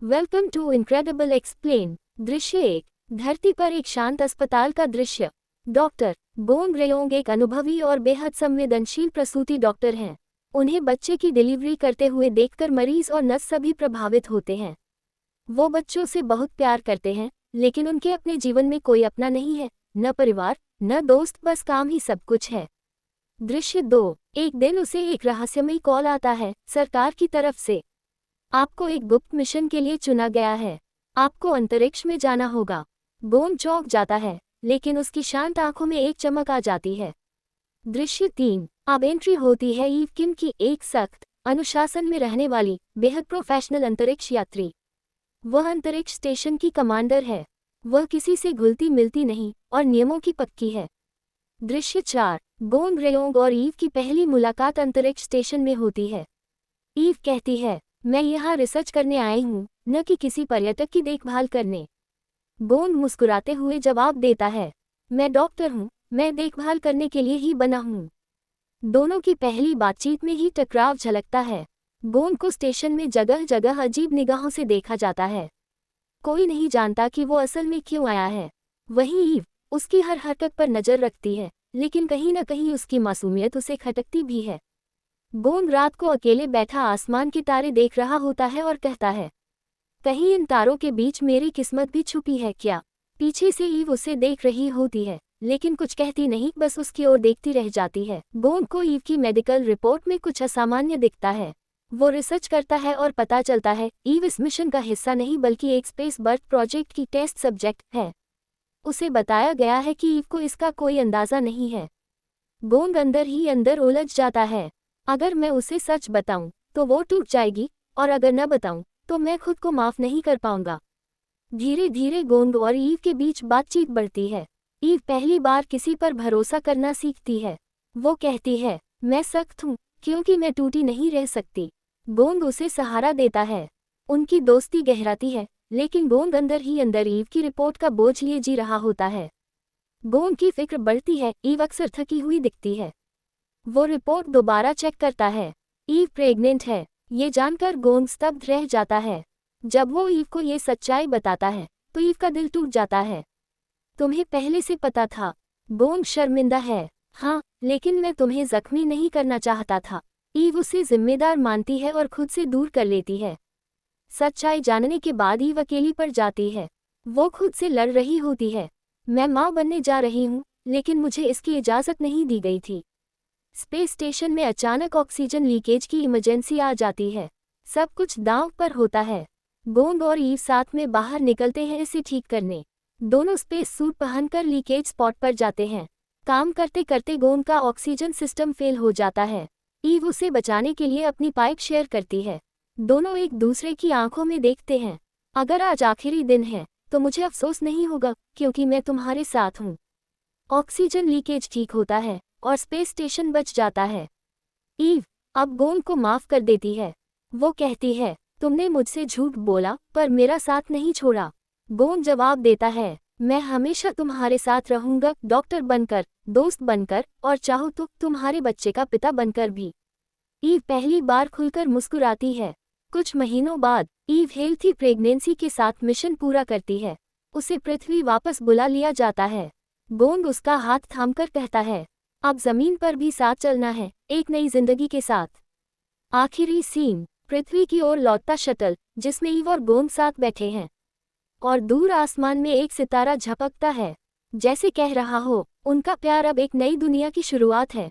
Welcome to incredible explain. दृश्य एक। धरती पर एक शांत अस्पताल का दृश्य। डॉक्टर बोन ग्रेयोंग एक अनुभवी और बेहद संवेदनशील प्रसूति डॉक्टर हैं। उन्हें बच्चे की डिलीवरी करते हुए देखकर मरीज और नर्स सभी प्रभावित होते हैं। वो बच्चों से बहुत प्यार करते हैं, लेकिन उनके अपने जीवन में कोई अपना नहीं है, न परिवार न दोस्त, बस काम ही सब कुछ है। दृश्य दो। एक दिन उसे एक रहस्यमयी कॉल आता है सरकार की तरफ से। आपको एक गुप्त मिशन के लिए चुना गया है। आपको अंतरिक्ष में जाना होगा। बोन चौंक जाता है, लेकिन उसकी शांत आंखों में एक चमक आ जाती है। दृश्य तीन। अब एंट्री होती है ईव किम की, एक सख्त अनुशासन में रहने वाली बेहद प्रोफेशनल अंतरिक्ष यात्री। वह अंतरिक्ष स्टेशन की कमांडर है। वह किसी से घुलती मिलती नहीं और नियमों की पक्की है। दृश्य चार। बोन ग्रेयोंग और ईव की पहली मुलाकात अंतरिक्ष स्टेशन में होती है। ईव कहती है, मैं यहाँ रिसर्च करने आई हूँ, न कि किसी पर्यटक की देखभाल करने। बोन मुस्कुराते हुए जवाब देता है, मैं डॉक्टर हूँ, मैं देखभाल करने के लिए ही बना हूँ। दोनों की पहली बातचीत में ही टकराव झलकता है। बोन को स्टेशन में जगह जगह अजीब निगाहों से देखा जाता है। कोई नहीं जानता कि वो असल में क्यों आया है। वहीं ईव उसकी हर हरकत पर नजर रखती है, लेकिन कहीं न कहीं उसकी मासूमियत उसे खटकती भी है। बोन रात को अकेले बैठा आसमान के तारे देख रहा होता है और कहता है, कहीं इन तारों के बीच मेरी किस्मत भी छुपी है क्या। पीछे से ईव उसे देख रही होती है, लेकिन कुछ कहती नहीं, बस उसकी ओर देखती रह जाती है। बोन को ईव की मेडिकल रिपोर्ट में कुछ असामान्य दिखता है। वो रिसर्च करता है और पता चलता है ईव इस मिशन का हिस्सा नहीं बल्कि एक स्पेस बर्थ प्रोजेक्ट की टेस्ट सब्जेक्ट है। उसे बताया गया है कि ईव को इसका कोई अंदाजा नहीं है। बोन अंदर ही अंदर उलझ जाता है। अगर मैं उसे सच बताऊं तो वो टूट जाएगी, और अगर न बताऊं तो मैं खुद को माफ नहीं कर पाऊंगा। धीरे धीरे बोन और ईव के बीच बातचीत बढ़ती है। ईव पहली बार किसी पर भरोसा करना सीखती है। वो कहती है, मैं सख्त हूँ क्योंकि मैं टूटी नहीं रह सकती। बोन उसे सहारा देता है। उनकी दोस्ती गहराती है, लेकिन बोन अंदर ही अंदर ईव की रिपोर्ट का बोझ लिए जी रहा होता है। बोन की फिक्र बढ़ती है। ईव अक्सर थकी हुई दिखती है। वो रिपोर्ट दोबारा चेक करता है। ईव प्रेग्नेंट है, ये जानकर बोन स्तब्ध रह जाता है। जब वो ईव को ये सच्चाई बताता है तो ईव का दिल टूट जाता है। तुम्हें पहले से पता था। बोन शर्मिंदा है। हाँ, लेकिन मैं तुम्हें जख्मी नहीं करना चाहता था। ईव उसे जिम्मेदार मानती है और खुद से दूर कर लेती है। सच्चाई जानने के बाद ईव अकेली पड़ जाती है। वो खुद से लड़ रही होती है, मैं माँ बनने जा रही हूँ, लेकिन मुझे इसकी इजाज़त नहीं दी गई थी। स्पेस स्टेशन में अचानक ऑक्सीजन लीकेज की इमरजेंसी आ जाती है। सब कुछ दांव पर होता है। बोन और ईव साथ में बाहर निकलते हैं इसे ठीक करने। दोनों स्पेस सूट पहनकर लीकेज स्पॉट पर जाते हैं। काम करते करते बोन का ऑक्सीजन सिस्टम फेल हो जाता है। ईव उसे बचाने के लिए अपनी पाइप शेयर करती है। दोनों एक दूसरे की आंखों में देखते हैं। अगर आज आखिरी दिन है तो मुझे अफसोस नहीं होगा, क्योंकि मैं तुम्हारे साथ हूँ। ऑक्सीजन लीकेज ठीक होता है और स्पेस स्टेशन बच जाता है। ईव अब बोन को माफ कर देती है। वो कहती है, तुमने मुझसे झूठ बोला पर मेरा साथ नहीं छोड़ा। बोन जवाब देता है, मैं हमेशा तुम्हारे साथ रहूंगा, डॉक्टर बनकर, दोस्त बनकर, और चाहो तो तुम्हारे बच्चे का पिता बनकर भी। ईव पहली बार खुलकर मुस्कुराती है। कुछ महीनों बाद ईव हेल्थी प्रेगनेंसी के साथ मिशन पूरा करती है। उसे पृथ्वी वापस बुला लिया जाता है। बोन उसका हाथ थामकर कहता है, अब जमीन पर भी साथ चलना है, एक नई जिंदगी के साथ। आखिरी सीन। पृथ्वी की ओर लौटता शटल, जिसमें ईव और बोन साथ बैठे हैं, और दूर आसमान में एक सितारा झपकता है, जैसे कह रहा हो, उनका प्यार अब एक नई दुनिया की शुरुआत है।